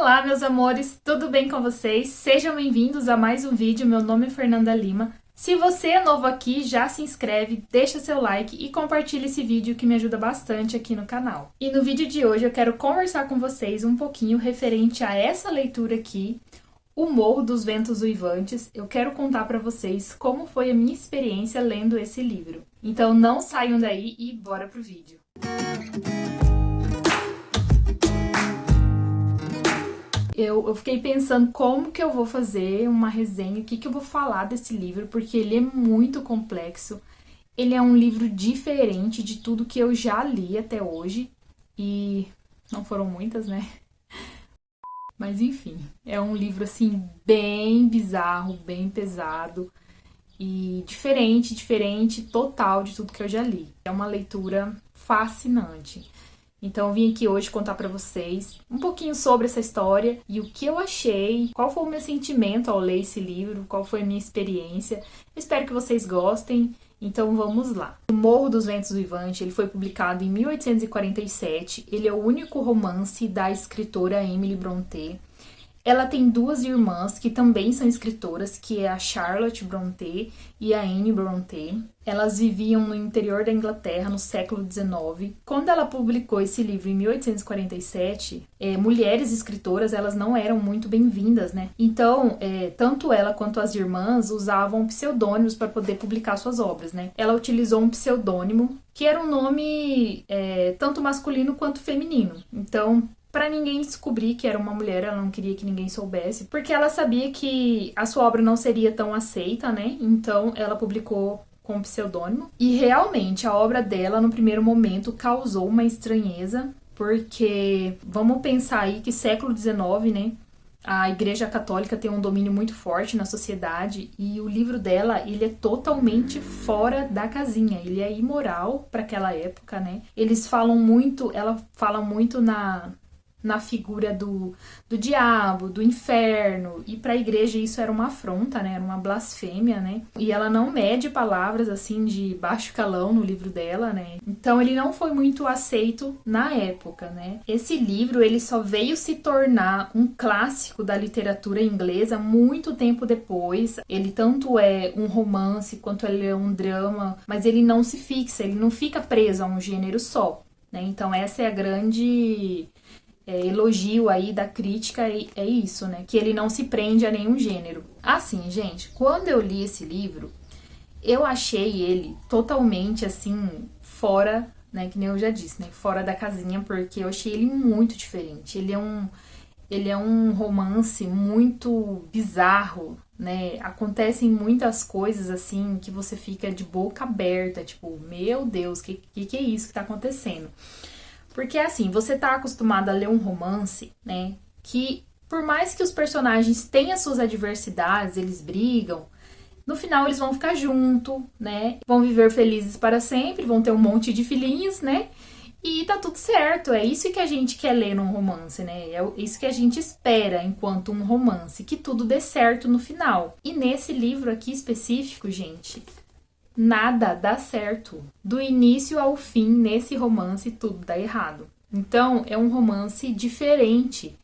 Olá, meus amores, tudo bem com vocês? Sejam bem-vindos a mais um vídeo. Meu nome é Fernanda Lima. Se você é novo aqui, já se inscreve, deixa seu like e compartilha esse vídeo que me ajuda bastante aqui no canal. E no vídeo de hoje eu quero conversar com vocês um pouquinho referente a essa leitura aqui, O Morro dos Ventos Uivantes. Eu quero contar para vocês como foi a minha experiência lendo esse livro. Então não saiam daí e bora pro vídeo. Eu fiquei pensando como que eu vou fazer uma resenha, o que eu vou falar desse livro, porque ele é muito complexo. Ele é um livro diferente de tudo que eu já li até hoje, e não foram muitas, né? Mas enfim, é um livro assim bem bizarro, bem pesado e diferente total de tudo que eu já li. É uma leitura fascinante. Então eu vim aqui hoje contar pra vocês um pouquinho sobre essa história e o que eu achei, qual foi o meu sentimento ao ler esse livro, qual foi a minha experiência. Espero que vocês gostem, então vamos lá. O Morro dos Ventos Uivantes, ele foi publicado em 1847, ele é o único romance da escritora Emily Brontë. Ela tem duas irmãs que também são escritoras, que é a Charlotte Brontë e a Anne Brontë. Elas viviam no interior da Inglaterra no século XIX. Quando ela publicou esse livro em 1847, mulheres escritoras elas não eram muito bem-vindas, né? Então, tanto ela quanto as irmãs usavam pseudônimos para poder publicar suas obras, né? Ela utilizou um pseudônimo que era um nome tanto masculino quanto feminino. Então, para ninguém descobrir que era uma mulher, ela não queria que ninguém soubesse, porque ela sabia que a sua obra não seria tão aceita, né? Então ela publicou com pseudônimo. E realmente a obra dela, no primeiro momento, causou uma estranheza, porque vamos pensar aí que século XIX, né? A Igreja Católica tem um domínio muito forte na sociedade e o livro dela, ele é totalmente fora da casinha, ele é imoral para aquela época, né? Ela fala muito na figura do diabo, do inferno, e para a igreja isso era uma afronta, né? Era uma blasfêmia, né? E ela não mede palavras assim de baixo calão no livro dela, né? Então ele não foi muito aceito na época, né? Esse livro ele só veio se tornar um clássico da literatura inglesa muito tempo depois. Ele tanto é um romance quanto ele é um drama, mas ele não se fixa, ele não fica preso a um gênero só, né? Então essa é a grande elogio aí da crítica, é isso, né? Que ele não se prende a nenhum gênero. Assim, gente, quando eu li esse livro, eu achei ele totalmente, assim, fora, né? Que nem eu já disse, né? Fora da casinha, porque eu achei ele muito diferente. Ele é um romance muito bizarro, né? Acontecem muitas coisas, assim, que você fica de boca aberta, tipo, meu Deus, que é isso que tá acontecendo? Porque, assim, você tá acostumado a ler um romance, né, que por mais que os personagens tenham suas adversidades, eles brigam, no final eles vão ficar juntos, né, vão viver felizes para sempre, vão ter um monte de filhinhos, né, e tá tudo certo. É isso que a gente quer ler num romance, né, é isso que a gente espera enquanto um romance, que tudo dê certo no final. E nesse livro aqui específico, gente, nada dá certo. Do início ao fim, nesse romance, tudo dá errado. Então, é um romance diferente.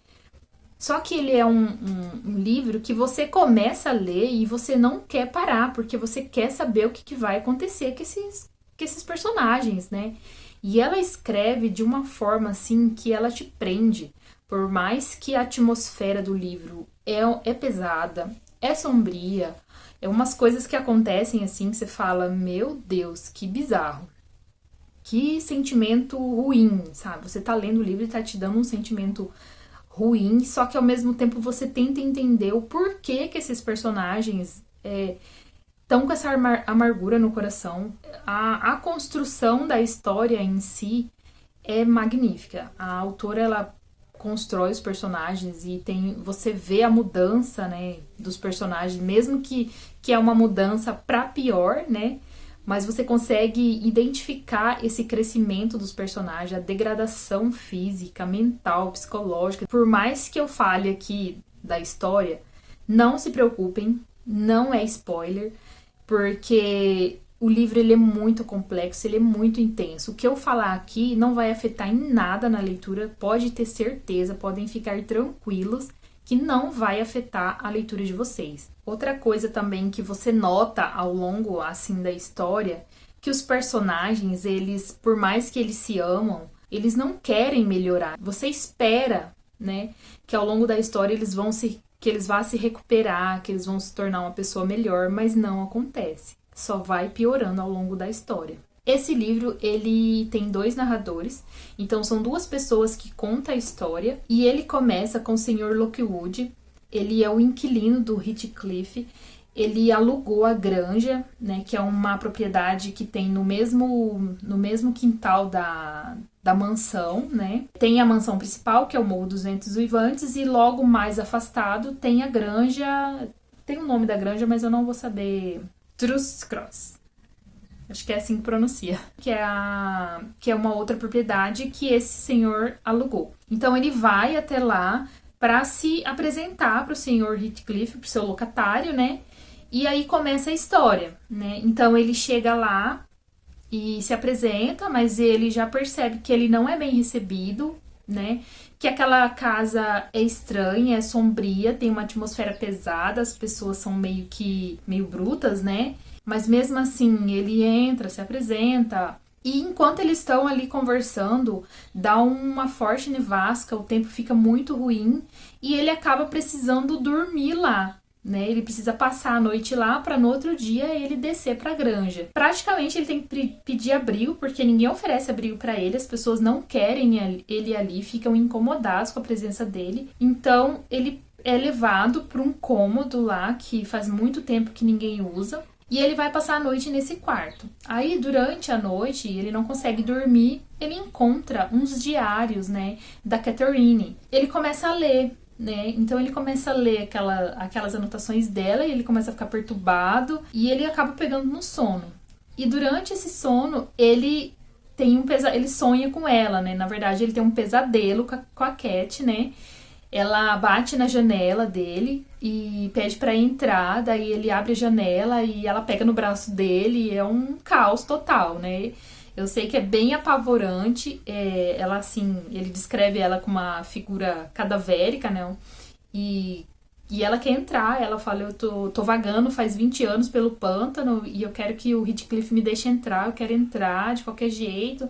Só que ele é um livro que você começa a ler e você não quer parar, porque você quer saber o que vai acontecer com esses personagens, né? E ela escreve de uma forma, assim, que ela te prende. Por mais que a atmosfera do livro é pesada, é sombria, é umas coisas que acontecem assim que você fala, meu Deus, que bizarro. Que sentimento ruim, sabe? Você tá lendo o livro e tá te dando um sentimento ruim, só que ao mesmo tempo você tenta entender o porquê que esses personagens estão com essa amargura no coração. A construção da história em si é magnífica. A autora, ela constrói os personagens e você vê a mudança, né, dos personagens, mesmo que é uma mudança para pior, né, mas você consegue identificar esse crescimento dos personagens, a degradação física, mental, psicológica. Por mais que eu fale aqui da história, não se preocupem, não é spoiler, porque o livro ele é muito complexo, ele é muito intenso. O que eu falar aqui não vai afetar em nada na leitura, pode ter certeza, podem ficar tranquilos que não vai afetar a leitura de vocês. Outra coisa também que você nota ao longo assim da história, que os personagens, eles, por mais que eles se amam, eles não querem melhorar. Você espera, né, que ao longo da história eles vão se recuperar, que eles vão se tornar uma pessoa melhor, mas não acontece. Só vai piorando ao longo da história. Esse livro, ele tem 2 narradores, então são 2 pessoas que contam a história, e ele começa com o Sr. Lockwood. Ele é o inquilino do Heathcliff. Ele alugou a granja, né, que é uma propriedade que tem no mesmo quintal da mansão, né? Tem a mansão principal, que é o Morro dos Ventos Uivantes, e logo mais afastado tem a granja, tem o nome da granja, mas eu não vou saber. Thrushcross. Acho que é assim que pronuncia. Que é uma outra propriedade que esse senhor alugou. Então ele vai até lá para se apresentar para o senhor Heathcliff, para o seu locatário, né? E aí começa a história, né? Então ele chega lá e se apresenta, mas ele já percebe que ele não é bem recebido, né? Que aquela casa é estranha, é sombria, tem uma atmosfera pesada, as pessoas são meio brutas, né? Mas mesmo assim, ele entra, se apresenta, e enquanto eles estão ali conversando, dá uma forte nevasca, o tempo fica muito ruim, e ele acaba precisando dormir lá, né? Ele precisa passar a noite lá para no outro dia ele descer para a granja. Praticamente ele tem que pedir abrigo, porque ninguém oferece abrigo para ele, as pessoas não querem ele ali, ficam incomodados com a presença dele. Então ele é levado para um cômodo lá que faz muito tempo que ninguém usa. E ele vai passar a noite nesse quarto. Aí, durante a noite, ele não consegue dormir, ele encontra uns diários, né, da Catherine. Ele começa a ler, né, então ele começa a ler aquelas anotações dela e ele começa a ficar perturbado e ele acaba pegando no sono. E durante esse sono, ele sonha com ela, né, na verdade ele tem um pesadelo com a Cat, né. Ela bate na janela dele e pede pra entrar, daí ele abre a janela e ela pega no braço dele, e é um caos total, né? Eu sei que é bem apavorante, ela assim, ele descreve ela como uma figura cadavérica, né? E ela quer entrar, ela fala, eu tô vagando faz 20 anos pelo pântano e eu quero que o Heathcliff me deixe entrar, eu quero entrar de qualquer jeito.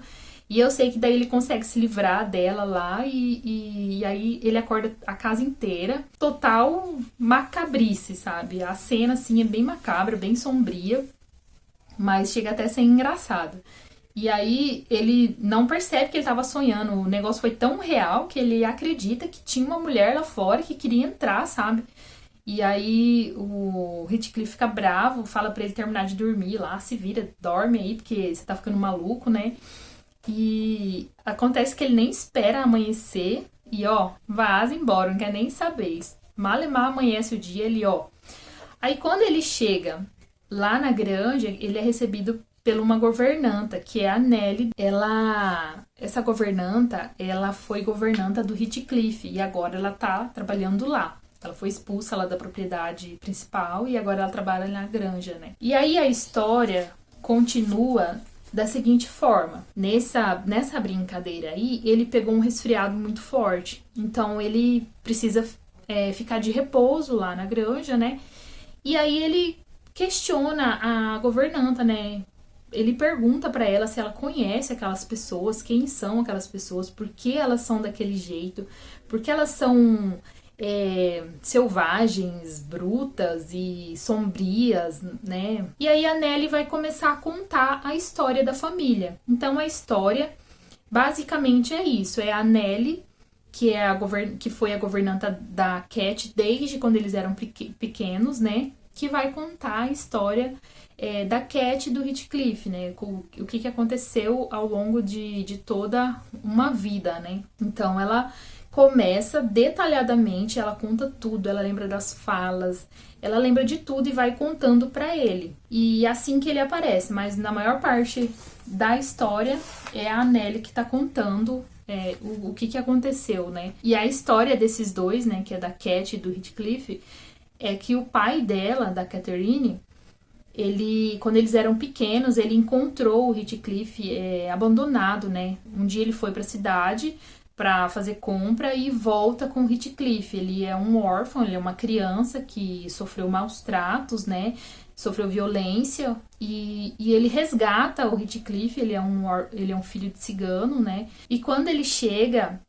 E eu sei que daí ele consegue se livrar dela lá e aí ele acorda a casa inteira. Total macabrice, sabe? A cena, assim, é bem macabra, bem sombria, mas chega até a ser engraçado. E aí ele não percebe que ele tava sonhando. O negócio foi tão real que ele acredita que tinha uma mulher lá fora que queria entrar, sabe? E aí o Heathcliff fica bravo, fala pra ele terminar de dormir lá, se vira, dorme aí, porque você tá ficando maluco, né? E acontece que ele nem espera amanhecer e, ó, vaza embora, não quer nem saber. Malemar amanhece o dia, ele, ó. Aí quando ele chega lá na granja, ele é recebido por uma governanta, que é a Nelly. Essa governanta, ela foi governanta do Heathcliff e agora ela tá trabalhando lá. Ela foi expulsa lá da propriedade principal e agora ela trabalha na granja, né? E aí a história continua da seguinte forma. Nessa brincadeira aí, ele pegou um resfriado muito forte. Então, ele precisa ficar de repouso lá na granja, né? E aí, ele questiona a governanta, né? Ele pergunta pra ela se ela conhece aquelas pessoas, quem são aquelas pessoas, por que elas são daquele jeito, por que elas são selvagens, brutas e sombrias, né? E aí a Nelly vai começar a contar a história da família. Então a história basicamente é isso, é a Nelly, que foi a governanta da Cat desde quando eles eram pequenos, né? Que vai contar a história da Cat e do Heathcliff, né? O que aconteceu ao longo de toda uma vida, né? Então ela começa detalhadamente, ela conta tudo, ela lembra das falas, ela lembra de tudo e vai contando pra ele. E assim que ele aparece, mas na maior parte da história é a Nelly que tá contando o que aconteceu, né? E a história desses dois, né, que é da Cat e do Heathcliff, é que o pai dela, da Catherine, Quando eles eram pequenos, ele encontrou o Heathcliff abandonado, né? Um dia ele foi para a cidade para fazer compra e volta com o Heathcliff. Ele é um órfão, ele é uma criança que sofreu maus tratos, né? Sofreu violência e ele resgata o Heathcliff. Ele é um filho de cigano, né? E quando ele chega,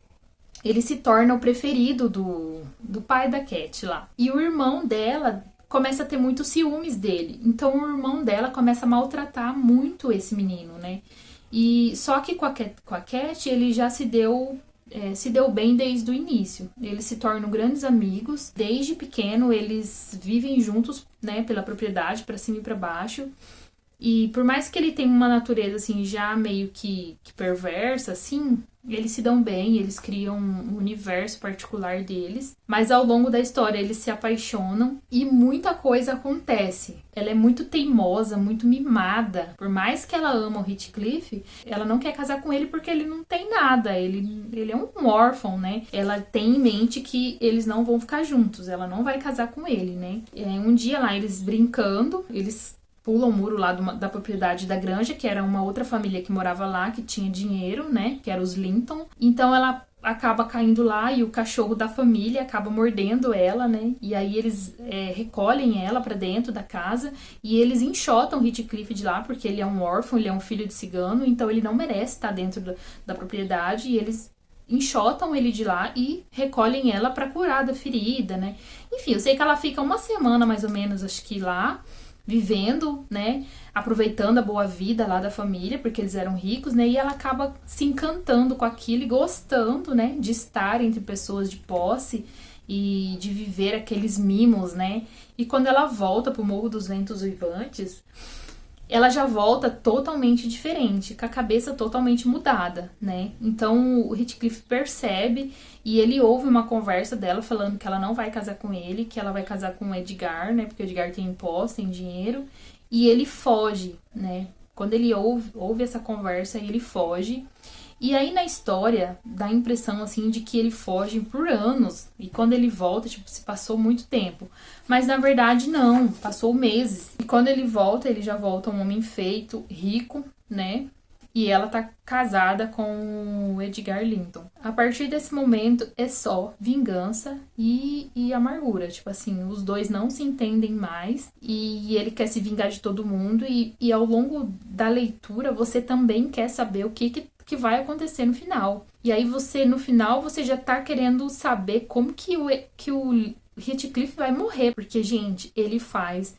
ele se torna o preferido do pai da Cat lá. E o irmão dela começa a ter muitos ciúmes dele. Então o irmão dela começa a maltratar muito esse menino, né? E só que com a Cat ele já se deu bem desde o início. Eles se tornam grandes amigos. Desde pequeno eles vivem juntos, né, pela propriedade, para cima e para baixo. E por mais que ele tenha uma natureza assim já meio que perversa, assim, eles se dão bem, eles criam um universo particular deles. Mas ao longo da história eles se apaixonam e muita coisa acontece. Ela é muito teimosa, muito mimada. Por mais que ela ama o Heathcliff, ela não quer casar com ele porque ele não tem nada. Ele é um órfão, né? Ela tem em mente que eles não vão ficar juntos. Ela não vai casar com ele, né? Um dia lá, eles brincando, eles pulam o muro lá da propriedade da granja, que era uma outra família que morava lá, que tinha dinheiro, né? Que era os Linton. Então ela acaba caindo lá e o cachorro da família acaba mordendo ela, né? E aí eles recolhem ela pra dentro da casa e eles enxotam o Heathcliff de lá, porque ele é um órfão, ele é um filho de cigano, então ele não merece estar dentro da propriedade, e eles enxotam ele de lá e recolhem ela pra curar da ferida, né? Enfim, eu sei que ela fica uma semana mais ou menos, acho que lá, vivendo, né, aproveitando a boa vida lá da família, porque eles eram ricos, né, e ela acaba se encantando com aquilo e gostando, né, de estar entre pessoas de posse e de viver aqueles mimos, né, e quando ela volta pro Morro dos Ventos Uivantes, ela já volta totalmente diferente, com a cabeça totalmente mudada, né? Então o Heathcliff percebe e ele ouve uma conversa dela falando que ela não vai casar com ele, que ela vai casar com o Edgar, né? Porque o Edgar tem imposto, tem dinheiro, e ele foge, né? Quando ele ouve essa conversa, ele foge. E aí na história dá a impressão assim de que ele foge por anos e quando ele volta, tipo, se passou muito tempo. Mas na verdade não, passou meses. E quando ele volta, ele já volta um homem feito, rico, né? E ela tá casada com o Edgar Linton. A partir desse momento é só vingança e amargura. Tipo assim, os dois não se entendem mais e ele quer se vingar de todo mundo. E ao longo da leitura você também quer saber o que vai acontecer no final. E aí no final você já tá querendo saber como que o Heathcliff vai morrer. Porque, gente, ele faz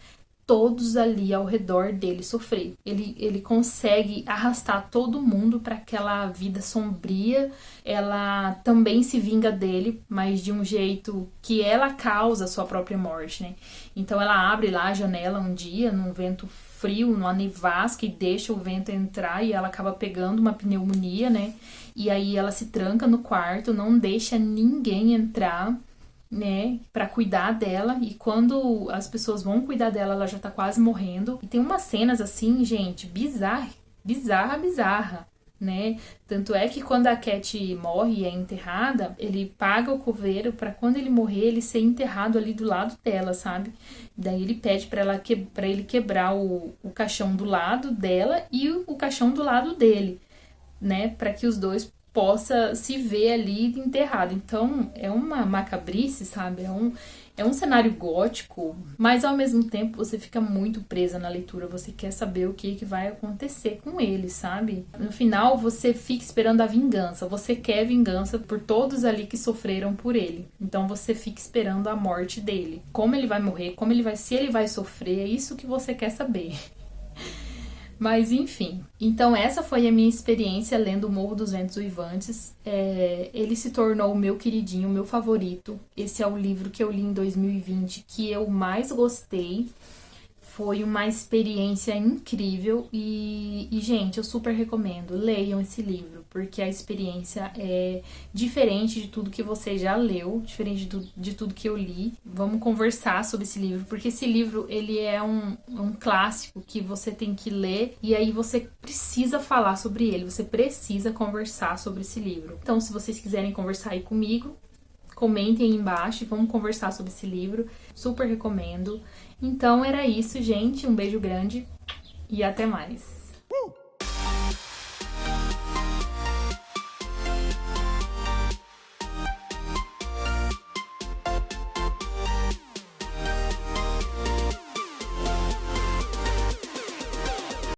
todos ali ao redor dele sofrer. Ele consegue arrastar todo mundo para aquela vida sombria. Ela também se vinga dele, mas de um jeito que ela causa a sua própria morte, né? Então ela abre lá a janela um dia, num vento frio, numa nevasca, e deixa o vento entrar e ela acaba pegando uma pneumonia, né? E aí ela se tranca no quarto, não deixa ninguém entrar, né, pra cuidar dela, e quando as pessoas vão cuidar dela, ela já tá quase morrendo. E tem umas cenas assim, gente, bizarra, né? Tanto é que quando a Cat morre e é enterrada, ele paga o coveiro pra quando ele morrer, ele ser enterrado ali do lado dela, sabe? Daí ele pede pra ele quebrar o caixão do lado dela e o caixão do lado dele, né? Pra que os dois possa se ver ali enterrado. Então é uma macabrice, sabe? É um cenário gótico, mas ao mesmo tempo você fica muito presa na leitura, você quer saber o que vai acontecer com ele, sabe? No final você fica esperando a vingança, você quer vingança por todos ali que sofreram por ele. Então você fica esperando a morte dele. Como ele vai morrer, se ele vai sofrer, é isso que você quer saber. Mas enfim, então essa foi a minha experiência lendo O Morro dos Ventos Uivantes. Ele se tornou o meu queridinho, o meu favorito. Esse é o livro que eu li em 2020 que eu mais gostei. Foi uma experiência incrível e, gente, eu super recomendo. Leiam esse livro, porque a experiência é diferente de tudo que você já leu, diferente de tudo que eu li. Vamos conversar sobre esse livro, porque esse livro, ele é um clássico que você tem que ler e aí você precisa falar sobre ele, você precisa conversar sobre esse livro. Então, se vocês quiserem conversar aí comigo, Comentem aí embaixo e vamos conversar sobre esse livro. Super recomendo. Então era isso, gente. Um beijo grande e até mais.